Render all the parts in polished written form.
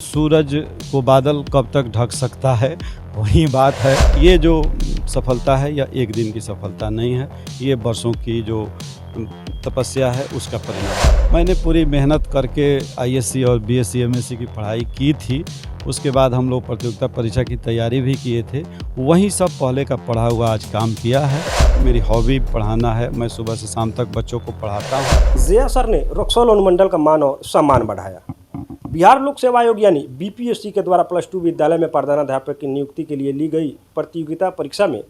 सूरज को बादल कब तक ढक सकता है, वही बात है। ये जो सफलता है यह एक दिन की सफलता नहीं है, ये वर्षों की जो तपस्या है उसका परिणाम। मैंने पूरी मेहनत करके आईएससी और बीएससी एमएससी की पढ़ाई की थी। उसके बाद हम लोग प्रतियोगिता परीक्षा की तैयारी भी किए थे। वही सब पहले का पढ़ा हुआ आज काम किया है। मेरी हॉबी पढ़ाना है, मैं सुबह से शाम तक बच्चों को पढ़ाता हूँ। जिया सर ने रक्सौल अनुमंडल का मान और सम्मान बढ़ाया। बिहार लोक सेवा आयोग यानी बीपीएससी के द्वारा प्लस 2 विद्यालय में प्रधानाध्यापक की नियुक्ति के लिए ली गई प्रतियोगिता परीक्षा में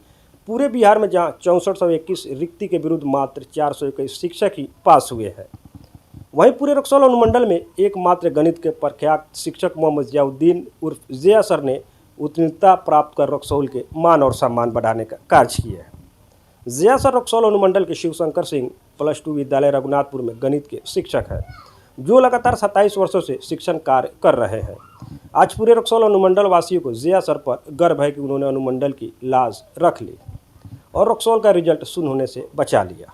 पूरे बिहार में जहां 6421 रिक्ति के विरुद्ध मात्र 421 शिक्षक ही पास हुए हैं, वहीं पूरे रक्सौल अनुमंडल में एकमात्र गणित के प्रख्यात शिक्षक मोहम्मद जियाउद्दीन उर्फ जिया सर ने उत्तीर्णता प्राप्त कर रक्सौल के मान और सम्मान बढ़ाने का कार्य किया है। जिया सर रक्सौल अनुमंडल के शिवशंकर सिंह प्लस 2 विद्यालय रघुनाथपुर में गणित के शिक्षक हैं, जो लगातार 27 वर्षों से शिक्षण कार्य कर रहे हैं। आज पूरे रक्सौल अनुमंडल वासियों को जिया सर पर गर्व है कि उन्होंने अनुमंडल की लाज रख ली और रक्सौल का रिजल्ट शून्य होने से बचा लिया।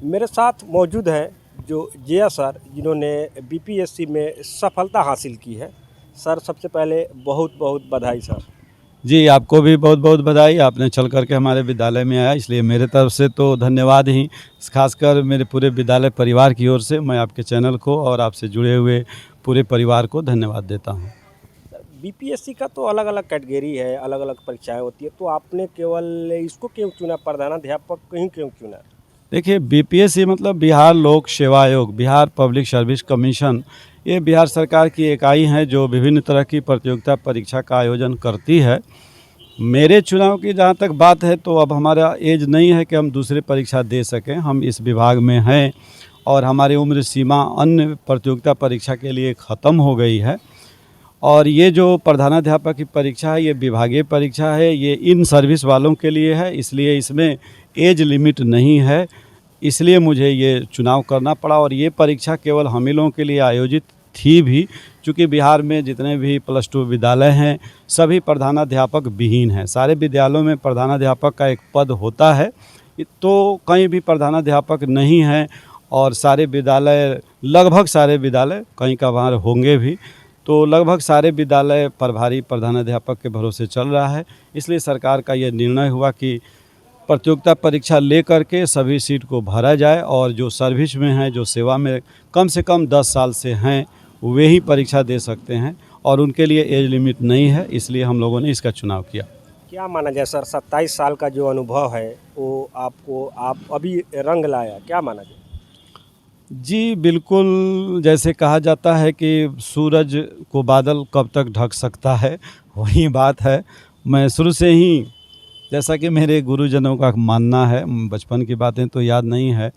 मेरे साथ मौजूद है जो जिया सर, जिन्होंने बीपीएससी में सफलता हासिल की है। सर, सबसे पहले बहुत बहुत बधाई सर। जी, आपको भी बहुत बहुत बधाई। आपने चल करके हमारे विद्यालय में आया, इसलिए मेरे तरफ से तो धन्यवाद ही। खासकर मेरे पूरे विद्यालय परिवार की ओर से मैं आपके चैनल को और आपसे जुड़े हुए पूरे परिवार को धन्यवाद देता हूँ। बीपीएससी का तो अलग अलग कैटेगरी है, अलग अलग परीक्षाएं होती है, तो आपने केवल इसको क्यों चुना, प्रधानाध्यापक कहीं क्यों चुना? देखिए, बीपीएससी मतलब बिहार लोक सेवा आयोग, बिहार पब्लिक सर्विस कमीशन, ये बिहार सरकार की इकाई है जो विभिन्न तरह की प्रतियोगिता परीक्षा का आयोजन करती है। मेरे चुनाव की जहाँ तक बात है तो अब हमारा एज नहीं है कि हम दूसरी परीक्षा दे सकें। हम इस विभाग में हैं और हमारी उम्र सीमा अन्य प्रतियोगिता परीक्षा के लिए ख़त्म हो गई है। और ये जो प्रधानाध्यापक की परीक्षा है, ये विभागीय परीक्षा है, ये इन सर्विस वालों के लिए है, इसलिए इसमें एज लिमिट नहीं है। इसलिए मुझे ये चुनाव करना पड़ा और ये परीक्षा केवल हम ही लोगों के लिए आयोजित थी भी, चूँकि बिहार में जितने भी प्लस 2 विद्यालय हैं सभी प्रधानाध्यापक विहीन हैं। सारे विद्यालयों में प्रधानाध्यापक का एक पद होता है, तो कहीं भी प्रधानाध्यापक नहीं हैं और सारे विद्यालय, लगभग सारे विद्यालय, कहीं का बाहर होंगे भी, तो लगभग सारे विद्यालय प्रभारी प्रधानाध्यापक के भरोसे चल रहा है। इसलिए सरकार का ये निर्णय हुआ कि प्रतियोगिता परीक्षा ले करके सभी सीट को भरा जाए और जो सर्विस में हैं, जो सेवा में कम से कम 10 साल से हैं, वे ही परीक्षा दे सकते हैं और उनके लिए एज लिमिट नहीं है। इसलिए हम लोगों ने इसका चुनाव किया। क्या माना जाए सर, 27 साल का जो अनुभव है वो आप अभी रंग लाया, क्या माना जाए? जी बिल्कुल, जैसे कहा जाता है कि सूरज को बादल कब तक ढक सकता है, वही बात है। मैं शुरू से ही, जैसा कि मेरे गुरुजनों का मानना है, बचपन की बातें तो याद नहीं है,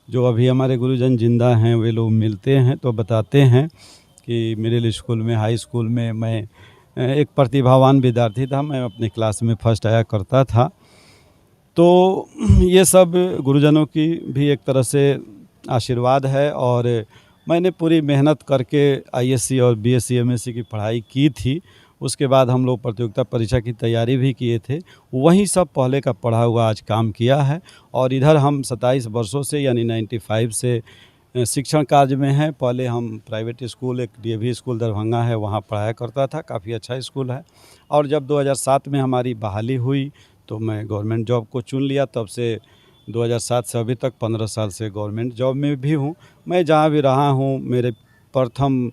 जो अभी हमारे गुरुजन जिंदा हैं वे लोग मिलते हैं तो बताते हैं कि मिडिल स्कूल में, हाई स्कूल में मैं एक प्रतिभावान विद्यार्थी था। मैं अपने क्लास में फर्स्ट आया करता था। तो ये सब गुरुजनों की भी एक तरह से आशीर्वाद है और मैंने पूरी मेहनत करके आईएससी और बीएससी एमएससी की पढ़ाई की थी। उसके बाद हम लोग प्रतियोगिता परीक्षा की तैयारी भी किए थे। वही सब पहले का पढ़ा हुआ आज काम किया है और इधर हम 27 वर्षों से यानी 95 से शिक्षण कार्य में हैं। पहले हम प्राइवेट स्कूल, एक डीएवी स्कूल दरभंगा है, वहाँ पढ़ाया करता था, काफ़ी अच्छा स्कूल है। और जब 2007 में हमारी बहाली हुई तो मैं गवर्नमेंट जॉब को चुन लिया। तब से 2007 से अभी तक 15 साल से गवर्नमेंट जॉब में भी हूँ। मैं जहाँ भी रहा हूँ, मेरे प्रथम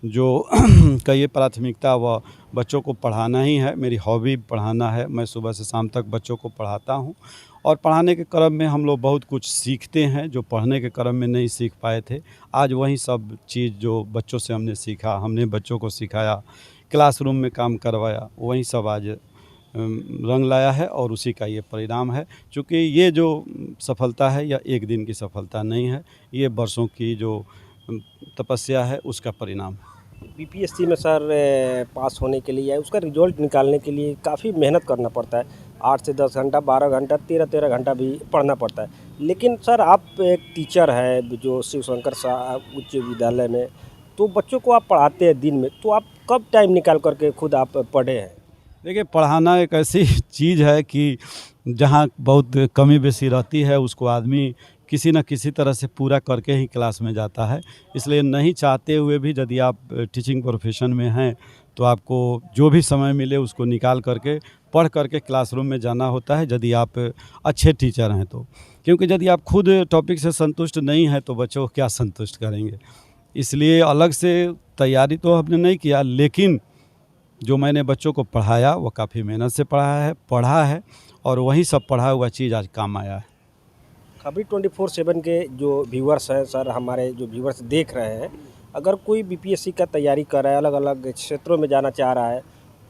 जो कहिए प्राथमिकता वह बच्चों को पढ़ाना ही है। मेरी हॉबी पढ़ाना है, मैं सुबह से शाम तक बच्चों को पढ़ाता हूँ और पढ़ाने के क्रम में हम लोग बहुत कुछ सीखते हैं जो पढ़ने के क्रम में नहीं सीख पाए थे। आज वही सब चीज़ जो बच्चों से हमने सीखा, हमने बच्चों को सिखाया, क्लासरूम में काम करवाया, वही सब आज रंग लाया है और उसी का ये परिणाम है। क्योंकि ये जो सफलता है यह एक दिन की सफलता नहीं है, ये वर्षों की जो तपस्या है उसका परिणाम है। बीपीएससी में सर पास होने के लिए या उसका रिजल्ट निकालने के लिए काफ़ी मेहनत करना पड़ता है। 8 से 10 घंटा, 12 घंटा, 13 घंटा भी पढ़ना पड़ता है। लेकिन सर, आप एक टीचर है जो शिवशंकर उच्च विद्यालय में, तो बच्चों को आप पढ़ाते हैं दिन में, तो आप कब टाइम निकाल करके खुद आप पढ़े हैं? देखिए, पढ़ाना एक ऐसी चीज़ है कि जहाँ बहुत कमी बेसी रहती है उसको आदमी किसी न किसी तरह से पूरा करके ही क्लास में जाता है। इसलिए नहीं चाहते हुए भी यदि आप टीचिंग प्रोफेशन में हैं तो आपको जो भी समय मिले उसको निकाल करके पढ़ करके क्लासरूम में जाना होता है, यदि आप अच्छे टीचर हैं तो। क्योंकि यदि आप खुद टॉपिक से संतुष्ट नहीं हैं तो बच्चों को क्या संतुष्ट करेंगे। इसलिए अलग से तैयारी तो हमने नहीं किया, लेकिन जो मैंने बच्चों को पढ़ाया वो काफ़ी मेहनत से पढ़ा है और वही सब पढ़ा हुआ चीज़ आज काम आया है। खबरी 24/7 के जो व्यूअर्स हैं सर, हमारे जो व्यूअर्स देख रहे हैं, अगर कोई बीपीएससी का तैयारी कर रहा है, अलग अलग क्षेत्रों में जाना चाह रहा है,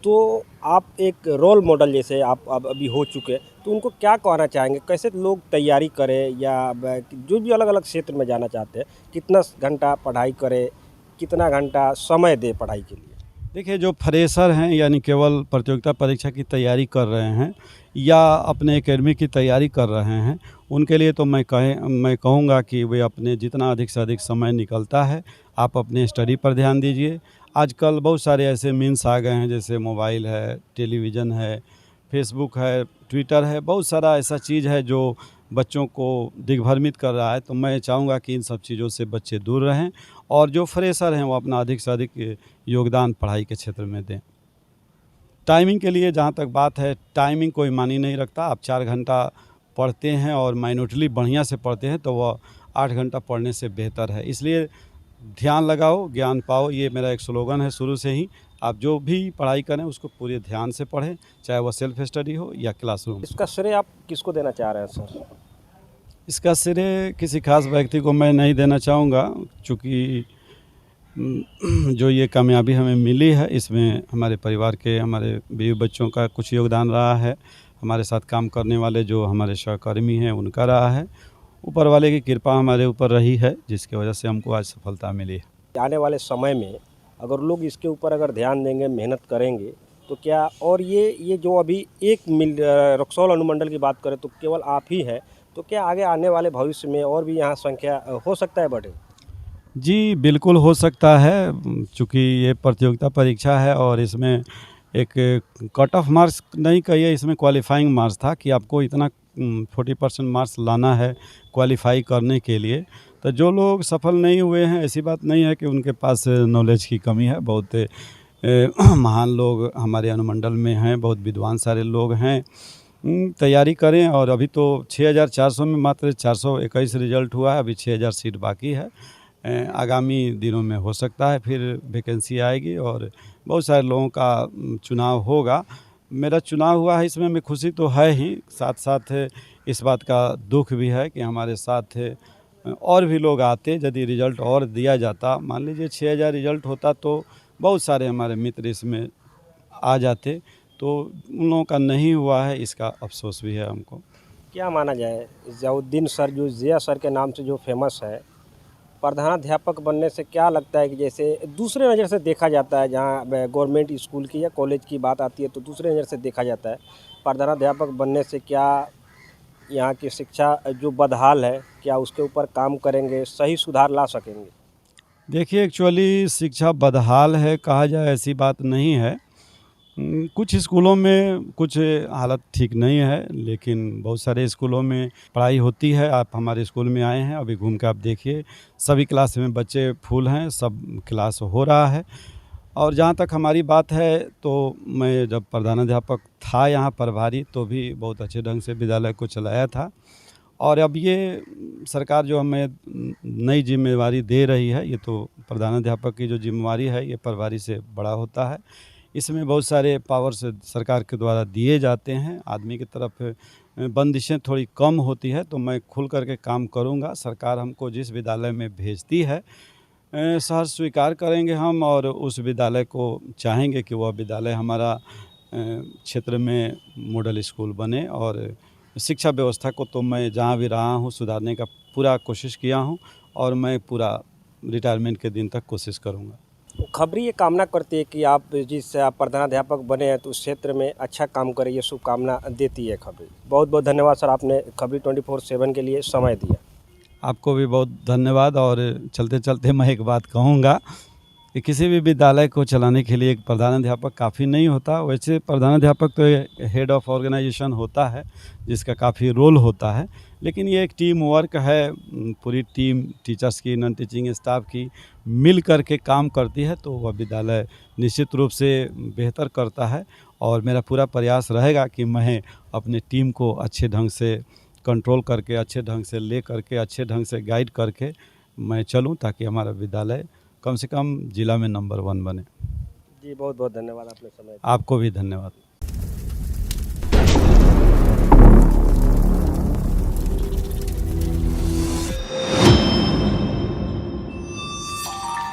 तो आप एक रोल मॉडल जैसे आप अब अभी हो चुके, तो उनको क्या कहना चाहेंगे, कैसे लोग तैयारी करें या जो भी अलग अलग क्षेत्र में जाना चाहते हैं, कितना घंटा पढ़ाई करें, कितना घंटा समय दे पढ़ाई के लिए? देखिए, जो फ्रेशर हैं यानी केवल प्रतियोगिता परीक्षा की तैयारी कर रहे हैं या अपने एकेडमी की तैयारी कर रहे हैं, उनके लिए तो मैं कहूँगा कि वे अपने जितना अधिक से अधिक समय निकलता है आप अपने स्टडी पर ध्यान दीजिए। आजकल बहुत सारे ऐसे मीन्स आ गए हैं, जैसे मोबाइल है, टेलीविज़न है, फेसबुक है, ट्विटर है, बहुत सारा ऐसा चीज़ है जो बच्चों को दिग्भ्रमित कर रहा है। तो मैं चाहूँगा कि इन सब चीज़ों से बच्चे दूर रहें और जो फ्रेशर हैं वो अपना अधिक से अधिक योगदान पढ़ाई के क्षेत्र में दें। टाइमिंग के लिए जहाँ तक बात है, टाइमिंग कोई मानी नहीं रखता। आप 4 घंटा पढ़ते हैं और माइन्यूटली बढ़िया से पढ़ते हैं तो वह 8 घंटा पढ़ने से बेहतर है। इसलिए ध्यान लगाओ, ज्ञान पाओ, ये मेरा एक स्लोगन है शुरू से ही। आप जो भी पढ़ाई करें उसको पूरे ध्यान से पढ़ें, चाहे वह सेल्फ स्टडी हो या क्लासरूम। इसका श्रेय आप किसको देना चाह रहे हैं सर? इसका श्रेय किसी खास व्यक्ति को मैं नहीं देना चाहूँगा, चूँकि जो ये कामयाबी हमें मिली है इसमें हमारे परिवार के, हमारे बीवी बच्चों का कुछ योगदान रहा है, हमारे साथ काम करने वाले जो हमारे सहकर्मी हैं उनका रहा है, ऊपर वाले की कृपा हमारे ऊपर रही है, जिसकी वजह से हमको आज सफलता मिली है। आने वाले समय में अगर लोग इसके ऊपर अगर ध्यान देंगे, मेहनत करेंगे, तो क्या, और ये जो अभी रक्सौल अनुमंडल की बात करें तो केवल आप ही हैं, तो क्या आगे आने वाले भविष्य में और भी यहाँ संख्या हो सकता है बढ़े? जी, बिल्कुल हो सकता है, चूँकि ये प्रतियोगिता परीक्षा है और इसमें एक कट ऑफ मार्क्स नहीं कहिए, इसमें क्वालिफाइंग मार्क्स था कि आपको इतना 40% मार्क्स लाना है क्वालिफाई करने के लिए। तो जो लोग सफल नहीं हुए हैं, ऐसी बात नहीं है कि उनके पास नॉलेज की कमी है। बहुत महान लोग हमारे अनुमंडल में हैं, बहुत विद्वान सारे लोग हैं। तैयारी करें और अभी तो 6400 में मात्र 421 रिजल्ट हुआ है, अभी 6000 सीट बाकी है। आगामी दिनों में हो सकता है फिर वैकेंसी आएगी और बहुत सारे लोगों का चुनाव होगा। मेरा चुनाव हुआ है, इसमें मैं खुशी तो है ही, साथ साथ इस बात का दुख भी है कि हमारे साथ और भी लोग आते, यदि रिज़ल्ट और दिया जाता, मान लीजिए 6000 रिज़ल्ट होता तो बहुत सारे हमारे मित्र इसमें आ जाते, तो उन लोगों का नहीं हुआ है, इसका अफसोस भी है हमको। क्या माना जाए, ज़ियाउद्दीन सर जो ज़िया सर के नाम से जो फेमस है, प्रधानाध्यापक बनने से क्या लगता है कि जैसे दूसरे नज़र से देखा जाता है, जहाँ गवर्नमेंट स्कूल की या कॉलेज की बात आती है तो दूसरे नज़र से देखा जाता है, प्रधानाध्यापक बनने से क्या यहाँ की शिक्षा जो बदहाल है, क्या उसके ऊपर काम करेंगे, सही सुधार ला सकेंगे? देखिए, एक्चुअली शिक्षा बदहाल है कहा जाए ऐसी बात नहीं है। कुछ स्कूलों में कुछ हालत ठीक नहीं है, लेकिन बहुत सारे स्कूलों में पढ़ाई होती है। आप हमारे स्कूल में आए हैं, अभी घूम के आप देखिए, सभी क्लास में बच्चे फुल हैं, सब क्लास हो रहा है। और जहाँ तक हमारी बात है, तो मैं जब प्रधानाध्यापक था यहाँ प्रभारी, तो भी बहुत अच्छे ढंग से विद्यालय को चलाया था। और अब ये सरकार जो हमें नई जिम्मेवारी दे रही है, ये तो प्रधानाध्यापक की जो जिम्मेवारी है ये प्रभारी से बड़ा होता है। इसमें बहुत सारे पावर्स सरकार के द्वारा दिए जाते हैं, आदमी की तरफ बंदिशें थोड़ी कम होती है, तो मैं खुल करके काम करूँगा। सरकार हमको जिस विद्यालय में भेजती है सहर्ष स्वीकार करेंगे हम, और उस विद्यालय को चाहेंगे कि वह विद्यालय हमारा क्षेत्र में मॉडल स्कूल बने। और शिक्षा व्यवस्था को तो मैं जहाँ भी रहा हूँ सुधारने का पूरा कोशिश किया हूँ, और मैं पूरा रिटायरमेंट के दिन तक कोशिश करूँगा। खबरी ये कामना करती है कि आप जिस आप प्रधानाध्यापक बने हैं तो उस क्षेत्र में अच्छा काम करें, ये शुभकामना देती है खबरी। बहुत बहुत धन्यवाद सर, आपने खबरी 24/7 के लिए समय दिया। आपको भी बहुत धन्यवाद। और चलते चलते मैं एक बात कहूँगा कि किसी भी विद्यालय को चलाने के लिए एक प्रधानाध्यापक काफ़ी नहीं होता। वैसे प्रधानाध्यापक तो हेड ऑफ ऑर्गेनाइजेशन होता है, जिसका काफ़ी रोल होता है, लेकिन ये एक टीम वर्क है। पूरी टीम टीचर्स की, नॉन टीचिंग स्टाफ की मिल कर के काम करती है, तो वह विद्यालय निश्चित रूप से बेहतर करता है। और मेरा पूरा प्रयास रहेगा कि मैं अपनी टीम को अच्छे ढंग से कंट्रोल करके, अच्छे ढंग से ले करके, अच्छे ढंग से गाइड करके मैं चलूँ, ताकि हमारा विद्यालय कम से कम जिला में नंबर 1 बने। जी बहुत बहुत धन्यवाद, आपने समय आपको भी धन्यवाद।